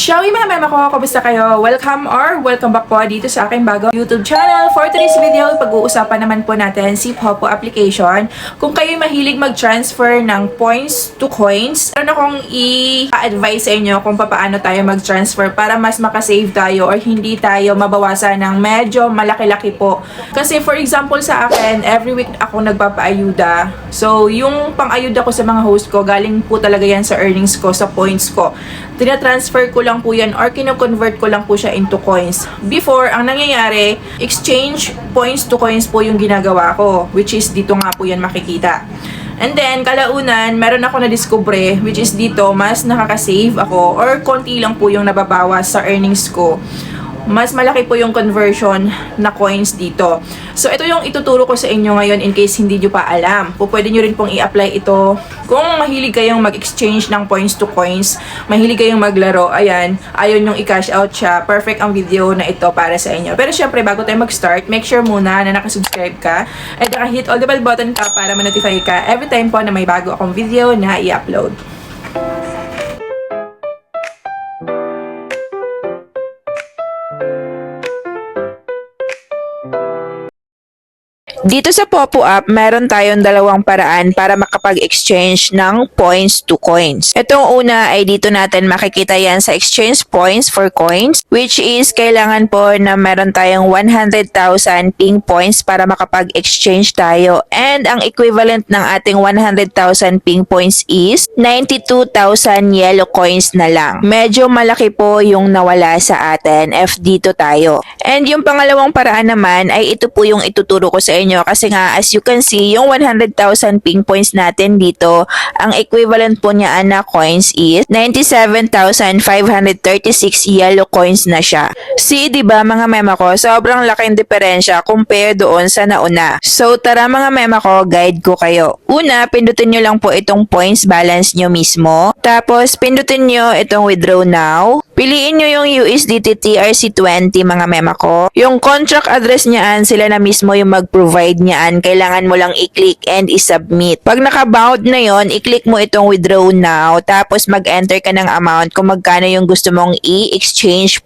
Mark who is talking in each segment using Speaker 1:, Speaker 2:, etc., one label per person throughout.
Speaker 1: Showing mga mema ko, kamusta kayo? Welcome back po dito sa aking bagong YouTube channel. For today's video, pag-uusapan naman po natin si Popo application. Kung kayo mahilig mag-transfer ng points to coins, meron akong i-advise sa inyo kung paano tayo mag-transfer para mas makasave tayo or hindi tayo mabawasan ng medyo malaki-laki po. Kasi for example sa akin, every week ako nagpapaayuda. So, yung pang-ayuda ko sa mga host ko, galing po talaga yan sa earnings ko, sa points ko. Tina-transfer ko lang po yan or kino-convert ko lang po siya into coins. Before, ang nangyayari, exchange points to coins po yung ginagawa ko, which is dito nga po yan makikita. And then, kalaunan, meron ako na-discover, which is dito, mas nakaka-save ako or konti lang po yung nababawas sa earnings ko. Mas malaki po yung conversion na coins dito. So, ito yung ituturo ko sa inyo ngayon in case hindi nyo pa alam. Pwede nyo rin pong i-apply ito. Kung mahilig kayong mag-exchange ng points to coins, mahilig kayong maglaro, ayan, ayaw nyong i-cash out siya. Perfect ang video na ito para sa inyo. Pero syempre, bago tayo mag-start, make sure muna na nakasubscribe ka at naka-hit all the bell button ka para ma-notify ka every time po na may bago akong video na i-upload. Dito sa Popo app, meron tayong dalawang paraan para makapag-exchange ng points to coins. Itong una ay dito natin makikita yan sa exchange points for coins, which is kailangan po na meron tayong 100,000 ping points para makapag-exchange tayo. And ang equivalent ng ating 100,000 ping points is 92,000 yellow coins na lang. Medyo malaki po yung nawala sa atin if dito tayo. And yung pangalawang paraan naman ay ito po yung ituturo ko sa inyo. Kasi nga, as you can see, yung 100,000 ping points natin dito, ang equivalent po niya na coins is 97,536 yellow coins na siya. See, diba mga mema ko, sobrang laking diferensya compare doon sa nauna. So, tara mga mema ko, guide ko kayo. Una, pindutin nyo lang po itong points balance nyo mismo. Tapos, pindutin nyo itong withdraw now. Piliin nyo yung USDT TRC20 mga mema ko. Yung contract address nyaan, sila na mismo yung mag-provide nyaan. Kailangan mo lang i-click and i-submit. Pag naka-bound na yon, i-click mo itong withdraw now. Tapos mag-enter ka ng amount kung magkano yung gusto mong i-exchange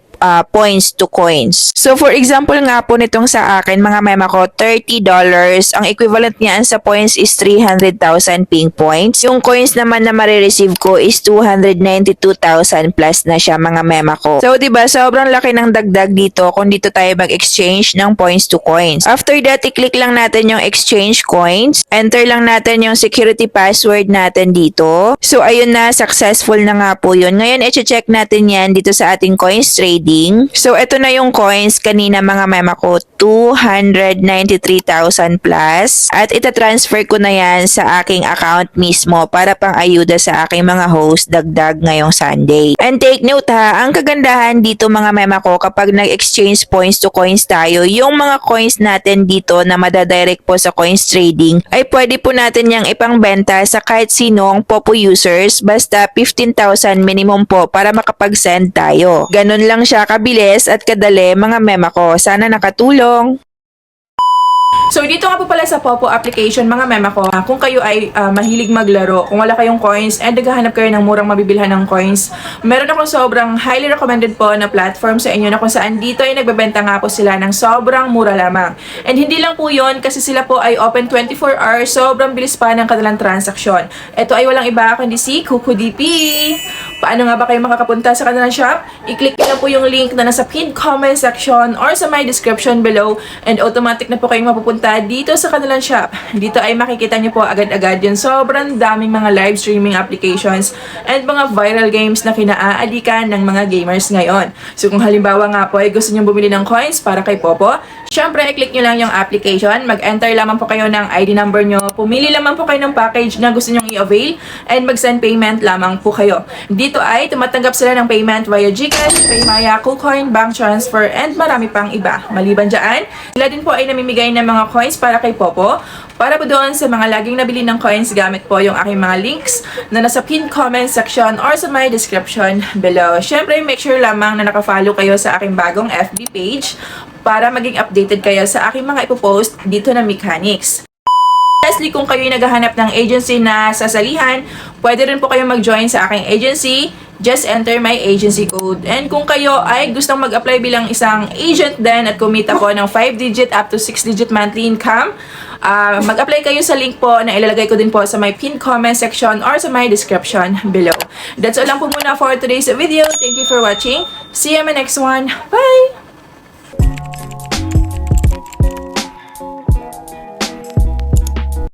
Speaker 1: points to coins. So, for example nga po nitong sa akin, mga mema ko, $30. Ang equivalent niyan sa points is 300,000 ping points. Yung coins naman na marireceive ko is 292,000 plus na siya, mga mema ko. So, diba, sobrang laki ng dagdag dito kung dito tayo mag-exchange ng points to coins. After that, i-click lang natin yung exchange coins. Enter lang natin yung security password natin dito. So, ayun na, successful na nga po yun. Ngayon, i-check natin yan dito sa ating coins trading. So, ito na yung coins kanina mga mema ko, 293,000 plus. At itatransfer ko na yan sa aking account mismo para pang ayuda sa aking mga host dagdag ngayong Sunday. And take note ha, ang kagandahan dito mga mema ko kapag nag-exchange points to coins tayo, yung mga coins natin dito na madadirect po sa coins trading ay pwede po natin yang ipangbenta sa kahit sinong Popo users basta 15,000 minimum po para makapag-send tayo. Ganun lang siya kabilis at kadali mga mema ko. Sana nakatulong. So, dito nga po pala sa Popo application, mga mema ko, kung kayo ay mahilig maglaro, kung wala kayong coins and naghahanap kayo ng murang mabibilhan ng coins, meron akong sobrang highly recommended po na platform sa inyo na kung saan dito ay nagbebenta nga po sila ng sobrang mura lamang. And hindi lang po yon kasi sila po ay open 24 hours, sobrang bilis pa ng kanilang transaksyon. Ito ay walang iba kundi si KukuDP. Paano nga ba kayo makakapunta sa kanilang shop? I-click nyo lang po yung link na nasa pinned comment section or sa my description below and automatic na po kayong mapupunta dito sa kanilang shop. Dito ay makikita nyo po agad-agad yung sobrang daming mga live streaming applications and mga viral games na kinaaalikan ng mga gamers ngayon. So kung halimbawa nga po ay gusto nyo bumili ng coins para kay Popo, syempre i-click nyo lang yung application, mag-enter lamang po kayo ng ID number nyo, pumili lamang po kayo ng package na gusto nyong i-avail and mag-send payment lamang po kayo. Dito ay tumatanggap sila ng payment via GCash, Paymaya, KuCoin, bank transfer, and marami pang iba. Maliban dyan, sila din po ay namimigay ng mga coins para kay Popo. Para po doon sa mga laging nabili ng coins, gamit po yung aking mga links na nasa pinned comment section or sa my description below. Syempre, make sure lamang na nakafollow kayo sa aking bagong FB page para maging updated kayo sa aking mga ipopost dito na mechanics. Lastly, kung kayo'y naghahanap ng agency na sasalihan, pwede rin po kayo mag-join sa aking agency
Speaker 2: just enter my agency code. And kung kayo ay gustong mag-apply bilang isang agent din at kumita po ng 5-digit up to 6-digit monthly income, mag-apply kayo sa link po na ilalagay ko din po sa my pinned comment section or sa my description below. That's all lang po muna for today's video. Thank you for watching. See you in my next one. Bye!